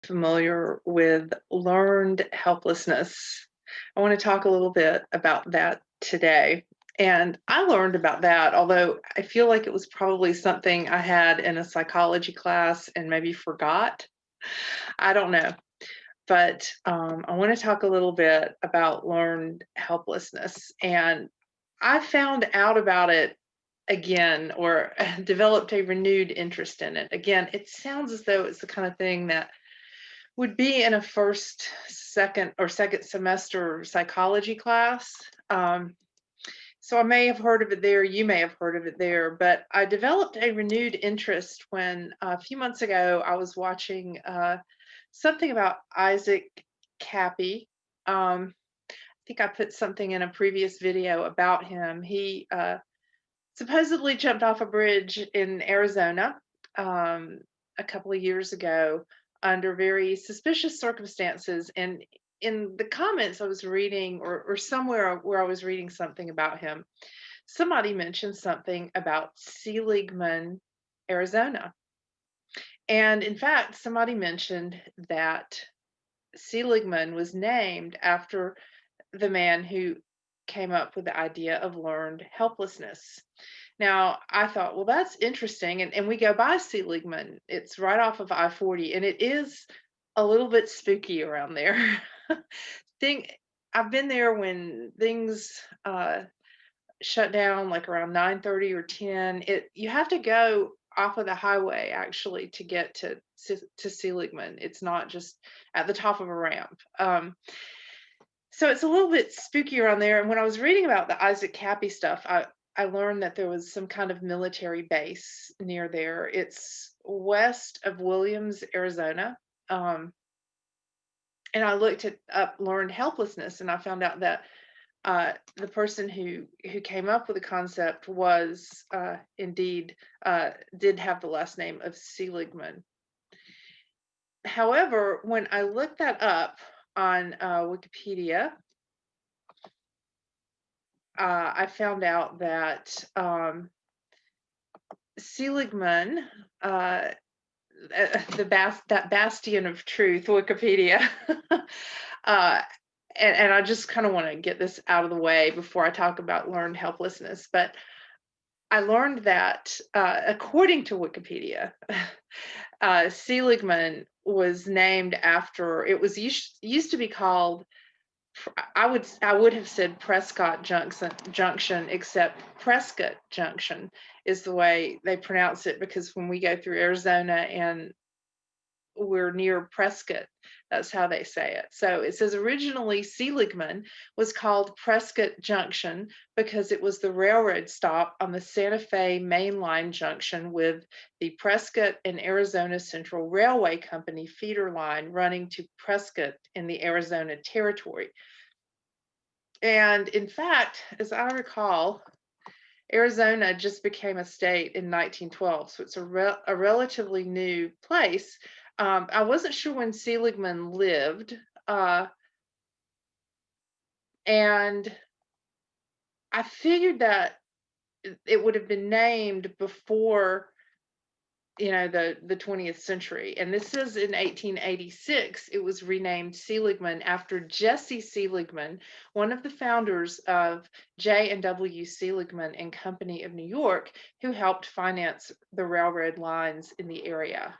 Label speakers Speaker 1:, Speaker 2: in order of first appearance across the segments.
Speaker 1: familiar with learned helplessness. I want to talk a little bit about that today. And I learned about that, although I feel like it was probably something I had in a psychology class and maybe forgot. I don't know. But I want to talk a little bit about learned helplessness. And I found out about it again, or developed a renewed interest in it. Again, it sounds as though it's the kind of thing that would be in a second semester psychology class. So I may have heard of it there, you may have heard of it there, but I developed a renewed interest when a few months ago I was watching something about Isaac Cappy. I think I put something in a previous video about him. He supposedly jumped off a bridge in Arizona a couple of years ago under very suspicious circumstances. And in the comments I was reading, or somewhere where I was reading something about him, somebody mentioned something about Seligman, Arizona. And in fact, somebody mentioned that Seligman was named after the man who came up with the idea of learned helplessness. Now, I thought, well, that's interesting. And we go by Seligman. It's right off of I-40, and it is a little bit spooky around there. Thing, I've been there when things shut down, like around 9:30 or 10. You have to go off of the highway actually to get to Seligman. It's not just at the top of a ramp. So it's a little bit spooky around there. And when I was reading about the Isaac Cappy stuff, I learned that there was some kind of military base near there. It's west of Williams, Arizona. And I looked up learned helplessness, and I found out that the person who came up with the concept was indeed did have the last name of Seligman. However, when I looked that up on Wikipedia, I found out that Seligman, that bastion of truth, Wikipedia, and I just kind of want to get this out of the way before I talk about learned helplessness. But I learned that according to Wikipedia, Seligman was named after, it was used to be called, I would have said Prescott Junction, except Prescott Junction is the way they pronounce it, because when we go through Arizona and we're near Prescott, that's how they say it. So it says originally Seligman was called Prescott Junction because it was the railroad stop on the Santa Fe Main Line junction with the Prescott and Arizona Central Railway Company feeder line running to Prescott in the Arizona Territory. And in fact, as I recall, Arizona just became a state in 1912, so it's a relatively new place. I wasn't sure when Seligman lived, and I figured that it would have been named before, the 20th century. And this is in 1886. It was renamed Seligman after Jesse Seligman, one of the founders of J&W Seligman and Company of New York, who helped finance the railroad lines in the area.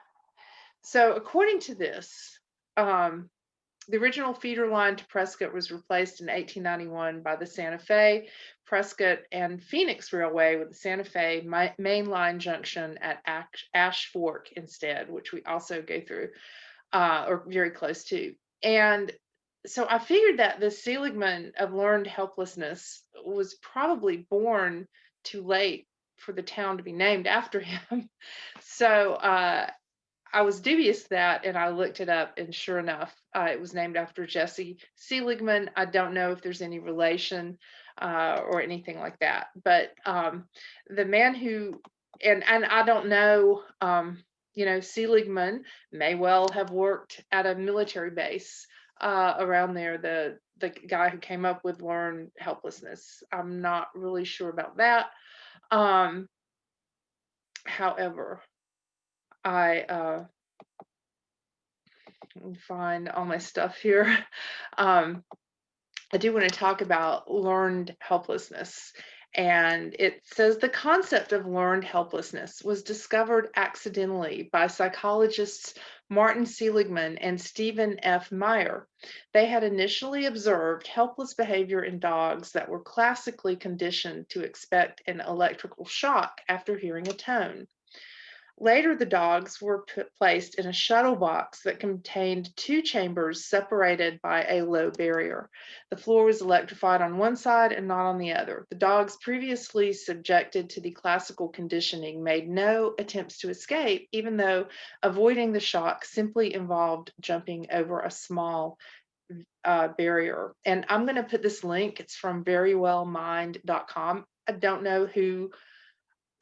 Speaker 1: So according to this, the original feeder line to Prescott was replaced in 1891 by the Santa Fe, Prescott, and Phoenix Railway with the Santa Fe Main Line junction at Ash Fork instead, which we also go through, or very close to. And so I figured that the Seligman of learned helplessness was probably born too late for the town to be named after him. So I was dubious of that, and I looked it up, and sure enough, it was named after Jesse Seligman. I don't know if there's any relation or anything like that, but the man who, and I don't know, Seligman may well have worked at a military base around there. The guy who came up with learned helplessness. I'm not really sure about that. However, I Let me find all my stuff here. Um, I do want to talk about learned helplessness. And it says the concept of learned helplessness was discovered accidentally by psychologists Martin Seligman and Stephen F. Meyer. They had initially observed helpless behavior in dogs that were classically conditioned to expect an electrical shock after hearing a tone. Later, the dogs were placed in a shuttle box that contained two chambers separated by a low barrier. The floor was electrified on one side and not on the other. The dogs previously subjected to the classical conditioning made no attempts to escape, even though avoiding the shock simply involved jumping over a small barrier. And I'm going to put this link, it's from verywellmind.com. I don't know who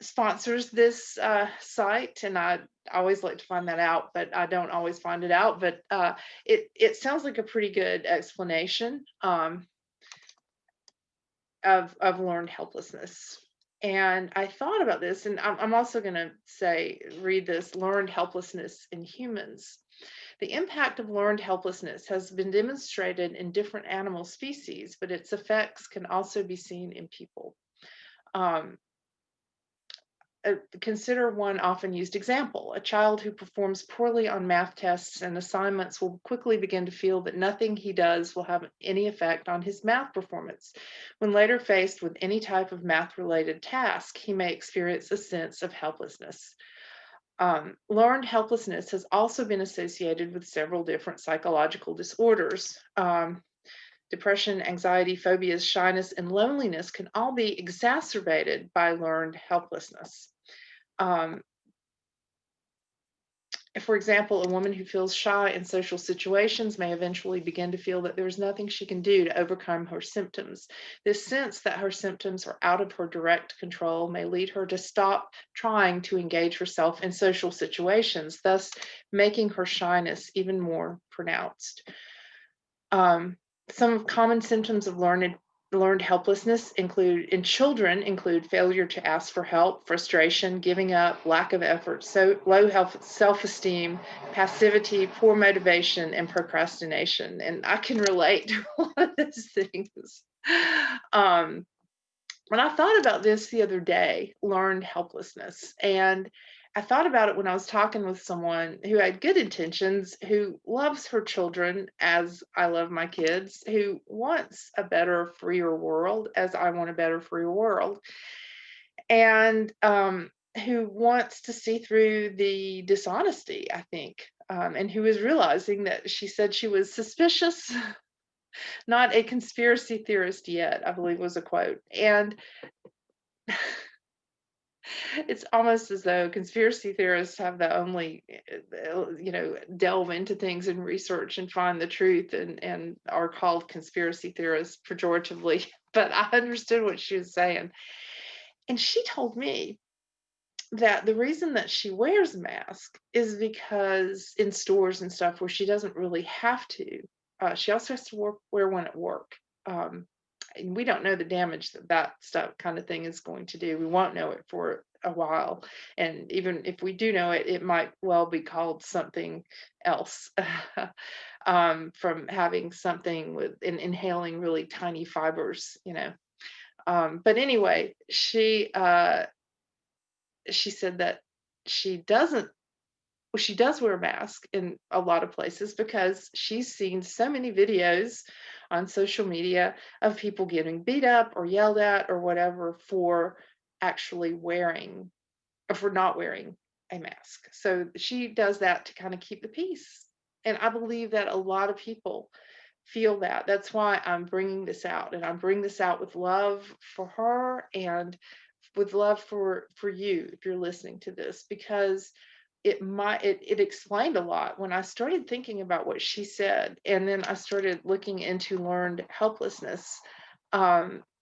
Speaker 1: sponsors this site, and I always like to find that out, but I don't always find it out. But it sounds like a pretty good explanation of learned helplessness. And I thought about this, and I'm also going to read this: learned helplessness in humans. The impact of learned helplessness has been demonstrated in different animal species, but its effects can also be seen in people. Consider one often used example. A child who performs poorly on math tests and assignments will quickly begin to feel that nothing he does will have any effect on his math performance. When later faced with any type of math-related task, he may experience a sense of helplessness. Learned helplessness has also been associated with several different psychological disorders. Depression, anxiety, phobias, shyness, and loneliness can all be exacerbated by learned helplessness. For example, a woman who feels shy in social situations may eventually begin to feel that there's nothing she can do to overcome her symptoms. This sense that her symptoms are out of her direct control may lead her to stop trying to engage herself in social situations, thus making her shyness even more pronounced. Some common symptoms of learned helplessness in children include failure to ask for help, frustration, giving up, lack of effort, so low self-esteem, passivity, poor motivation, and procrastination. And I can relate to a lot of those things. When I thought about this the other day, learned helplessness, and I thought about it when I was talking with someone who had good intentions, who loves her children as I love my kids, who wants a better, freer world as I want a better, freer world, and who wants to see through the dishonesty, I think, and who is realizing that she said she was suspicious, not a conspiracy theorist yet, I believe was a quote. And it's almost as though conspiracy theorists have the only, delve into things and research and find the truth, and are called conspiracy theorists pejoratively. But I understood what she was saying. And she told me that the reason that she wears a mask is because in stores and stuff where she doesn't really have to, she also has to wear one at work. And we don't know the damage that stuff kind of thing is going to do. We won't know it for a while. And even if we do know it, it might well be called something else from having something with inhaling really tiny fibers, But anyway, she said that she doesn't she does wear a mask in a lot of places because she's seen so many videos on social media of people getting beat up or yelled at or whatever for actually wearing or for not wearing a mask. So she does that to kind of keep the peace. And I believe that a lot of people feel that. That's why I'm bringing this out, and I'm bringing this out with love for her and with love for you if you're listening to this, because it explained a lot when I started thinking about what she said, and then I started looking into learned helplessness.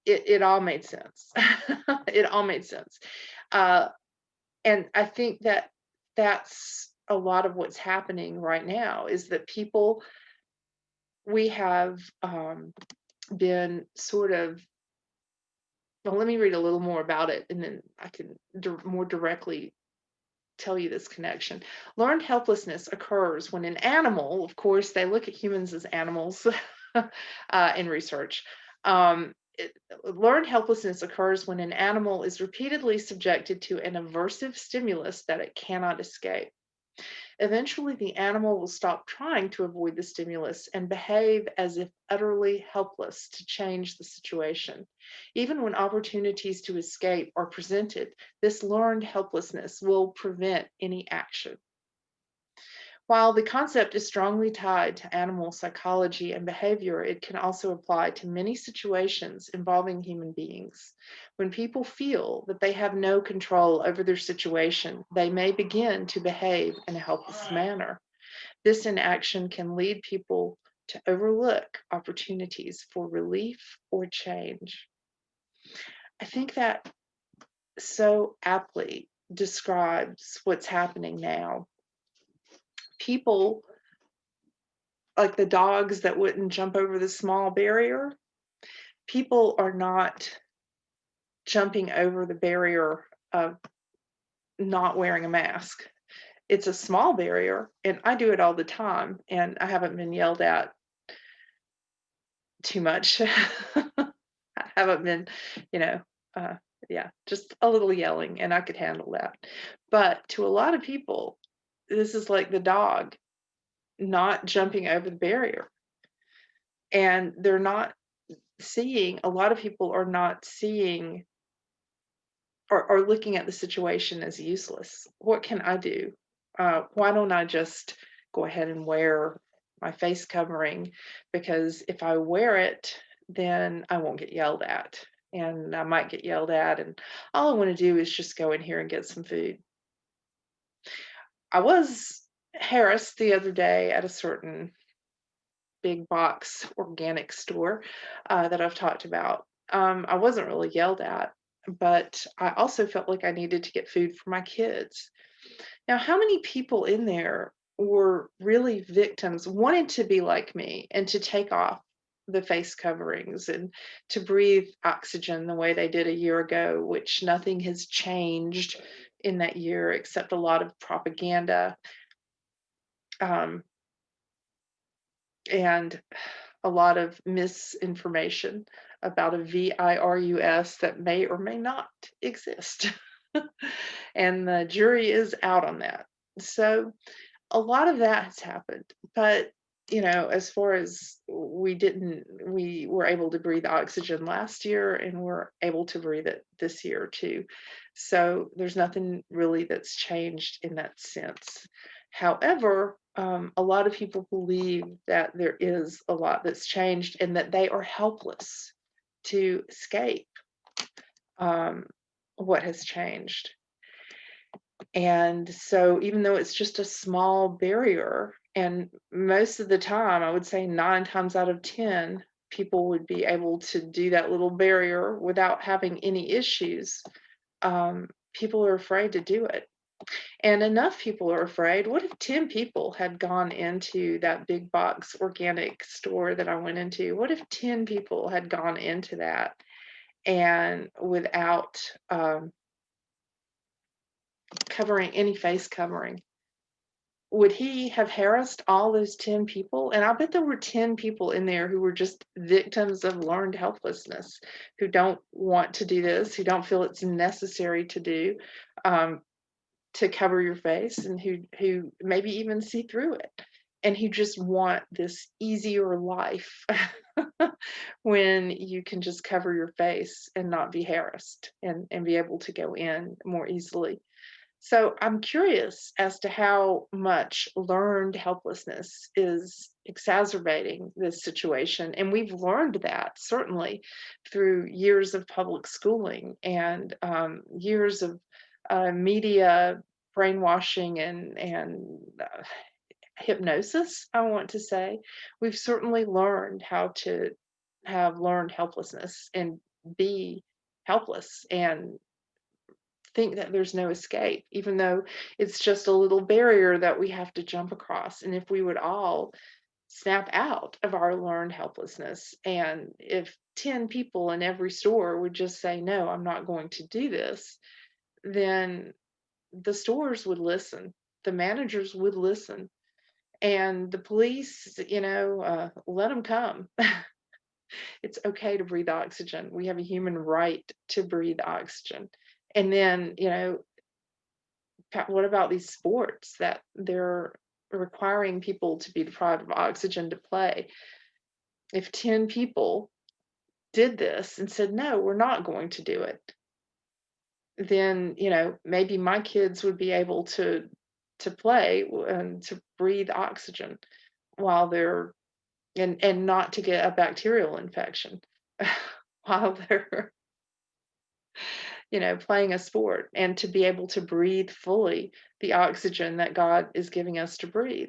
Speaker 1: It all made sense. It all made sense. And I think that that's a lot of what's happening right now, is that we have been sort of, well, let me read a little more about it, and then I can more directly tell you this connection. Learned helplessness occurs when an animal, of course, they look at humans as animals in research. Learned helplessness occurs when an animal is repeatedly subjected to an aversive stimulus that it cannot escape. Eventually, the animal will stop trying to avoid the stimulus and behave as if utterly helpless to change the situation. Even when opportunities to escape are presented, this learned helplessness will prevent any action. While the concept is strongly tied to animal psychology and behavior, it can also apply to many situations involving human beings. When people feel that they have no control over their situation, they may begin to behave in a helpless manner. This inaction can lead people to overlook opportunities for relief or change. I think that so aptly describes what's happening now. People, like the dogs that wouldn't jump over the small barrier, people are not jumping over the barrier of not wearing a mask. It's a small barrier, and I do it all the time, and I haven't been yelled at too much. I haven't been, you know, yeah, just a little yelling, and I could handle that. But to a lot of people, this is like the dog not jumping over the barrier. And they're not seeing, a lot of people are not seeing or looking at the situation as useless. What can I do? Why don't I just go ahead and wear my face covering? Because if I wear it, then I won't get yelled at. And I might get yelled at, and all I want to do is just go in here and get some food. I was harassed the other day at a certain big box organic store that I've talked about. I wasn't really yelled at, but I also felt like I needed to get food for my kids. Now, how many people in there were really victims, wanted to be like me and to take off the face coverings and to breathe oxygen the way they did a year ago, which nothing has changed in that year except a lot of propaganda um, and a lot of misinformation about a virus that may or may not exist. And the jury is out on that. So a lot of that has happened. But, as far as we were able to breathe oxygen last year and we're able to breathe it this year too. So there's nothing really that's changed in that sense. However, a lot of people believe that there is a lot that's changed and that they are helpless to escape what has changed. And so, even though it's just a small barrier, and most of the time, I would say 9 times out of 10, people would be able to do that little barrier without having any issues. People are afraid to do it. And enough people are afraid. What if 10 people had gone into that big box organic store that I went into? What if 10 people had gone into that and without covering any face covering? Would he have harassed all those 10 people? And I bet there were 10 people in there who were just victims of learned helplessness, who don't want to do this, who don't feel it's necessary to do. To cover your face, and who maybe even see through it, and who just want this easier life when you can just cover your face and not be harassed and be able to go in more easily. So I'm curious as to how much learned helplessness is exacerbating this situation. And we've learned that certainly through years of public schooling and years of media brainwashing and hypnosis, I want to say. We've certainly learned how to have learned helplessness and be helpless and think that there's no escape, even though it's just a little barrier that we have to jump across. And if we would all snap out of our learned helplessness, and if 10 people in every store would just say, no, I'm not going to do this, then the stores would listen, the managers would listen, and the police, let them come. It's okay to breathe oxygen. We have a human right to breathe oxygen. And then, what about these sports that they're requiring people to be deprived of oxygen to play? If 10 people did this and said, no, we're not going to do it, then, maybe my kids would be able to play and to breathe oxygen while they're and not to get a bacterial infection while they're playing a sport, and to be able to breathe fully the oxygen that God is giving us to breathe.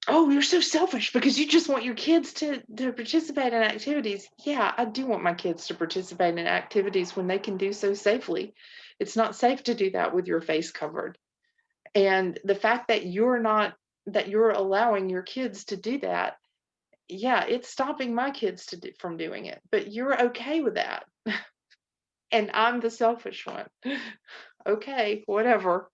Speaker 1: Oh, you're so selfish because you just want your kids to participate in activities. Yeah, I do want my kids to participate in activities when they can do so safely. It's not safe to do that with your face covered. And the fact that you're allowing your kids to do that, yeah, it's stopping my kids from doing it. But you're okay with that. And I'm the selfish one. Okay, whatever.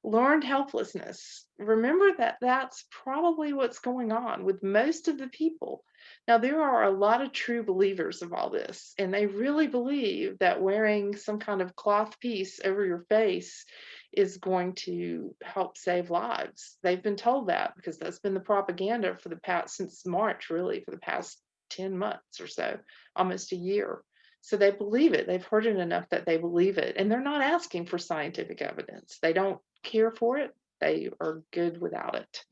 Speaker 1: Learned helplessness. Remember that that's probably what's going on with most of the people. Now, there are a lot of true believers of all this, and they really believe that wearing some kind of cloth piece over your face is going to help save lives. They've been told that because that's been the propaganda for the past, since March, really, for the past 10 months or so, almost a year. So they believe it. They've heard it enough that they believe it. And they're not asking for scientific evidence. They don't care for it. They are good without it.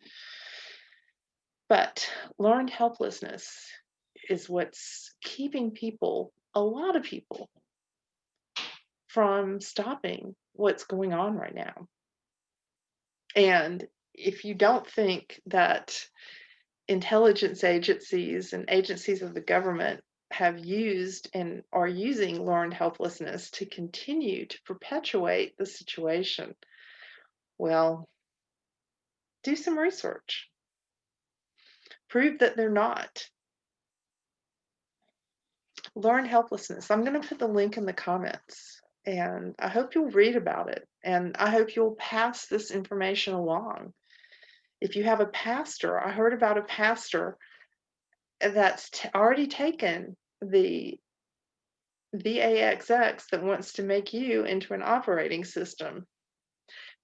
Speaker 1: But learned helplessness is what's keeping people, a lot of people, from stopping what's going on right now. And if you don't think that intelligence agencies and agencies of the government have used and are using learned helplessness to continue to perpetuate the situation, well, do some research. Prove that they're not. Learned helplessness. I'm going to put the link in the comments, and I hope you'll read about it, and I hope you'll pass this information along. If you have a pastor, I heard about a pastor that's already taken the VAXX that wants to make you into an operating system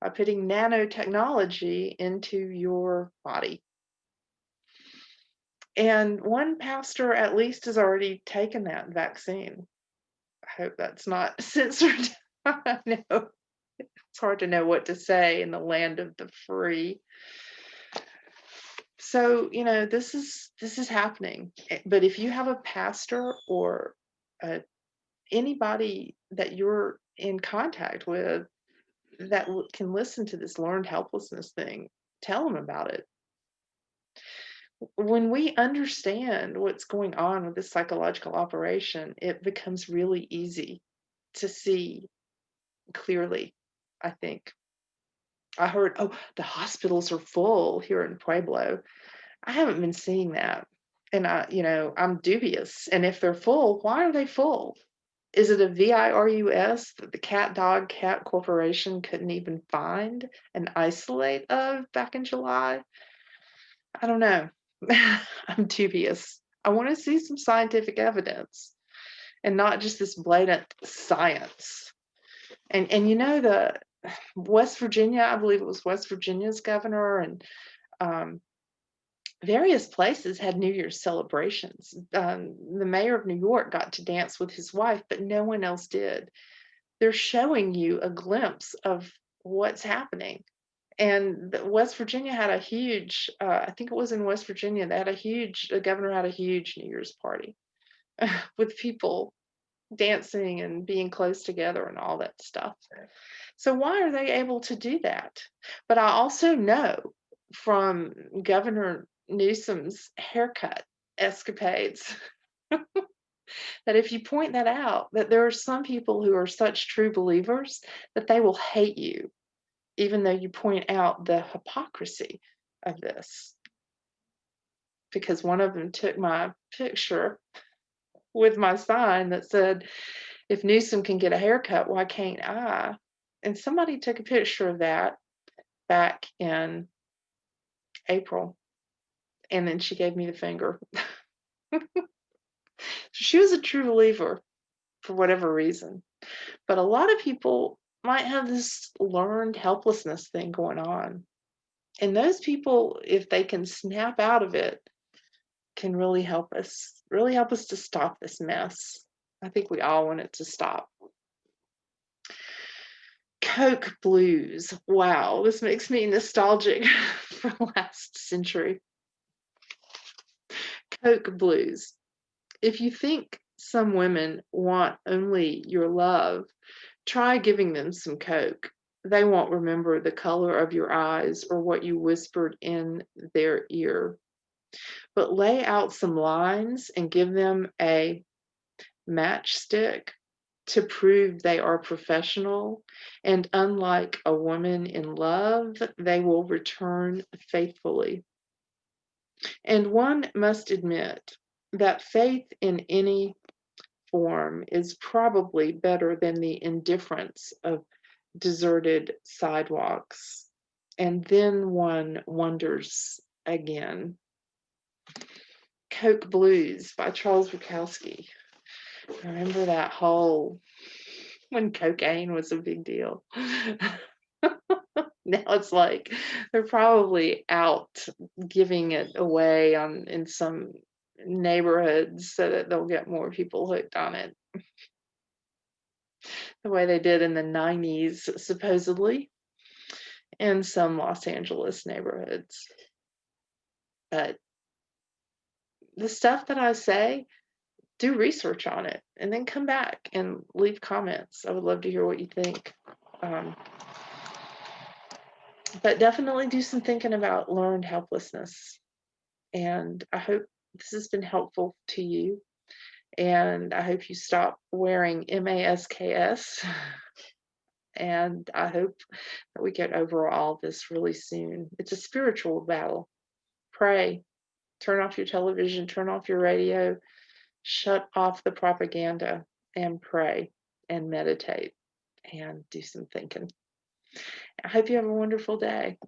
Speaker 1: by putting nanotechnology into your body. And one pastor at least has already taken that vaccine. I hope that's not censored. I know it's hard to know what to say in the land of the free. So, this is happening. But if you have a pastor or anybody that you're in contact with that can listen to this learned helplessness thing, tell them about it. When we understand what's going on with this psychological operation, it becomes really easy to see clearly, I think. I heard, oh, the hospitals are full here in Pueblo. I haven't been seeing that. And I'm dubious. And if they're full, why are they full? Is it a virus that the cat corporation couldn't even find and isolate of back in July? I don't know. I'm dubious. I want to see some scientific evidence and not just this blatant science. And the West Virginia, I believe it was West Virginia's governor, and various places had New Year's celebrations. The mayor of New York got to dance with his wife, but no one else did. They're showing you a glimpse of what's happening. And West Virginia had a huge, I think it was in West Virginia, the governor had a huge New Year's party with people dancing and being close together and all that stuff. So why are they able to do that? But I also know from Governor Newsom's haircut escapades that if you point that out, that there are some people who are such true believers that they will hate you, even though you point out the hypocrisy of this. Because one of them took my picture with my sign that said, if Newsom can get a haircut, why can't I? And somebody took a picture of that back in April, and then she gave me the finger. She was a true believer for whatever reason. But a lot of people might have this learned helplessness thing going on. And those people, if they can snap out of it, can really help us to stop this mess. I think we all want it to stop. Coke blues. Wow, this makes me nostalgic for last century. Coke blues. If you think some women want only your love, try giving them some Coke. They won't remember the color of your eyes or what you whispered in their ear. But lay out some lines and give them a matchstick to prove they are professional. And unlike a woman in love, they will return faithfully. And one must admit that faith in any form is probably better than the indifference of deserted sidewalks. And then one wonders again. Coke Blues by Charles Bukowski. Remember that whole when cocaine was a big deal. Now it's like they're probably out giving it away in some neighborhoods so that they'll get more people hooked on it. The way they did in the 90s, supposedly, in some Los Angeles neighborhoods. But the stuff that I say, do research on it and then come back and leave comments. I would love to hear what you think. But definitely do some thinking about learned helplessness. And I hope this has been helpful to you. And I hope you stop wearing MASKS. And I hope that we get over all this really soon. It's a spiritual battle. Pray, turn off your television, turn off your radio, shut off the propaganda, and pray and meditate and do some thinking. I hope you have a wonderful day.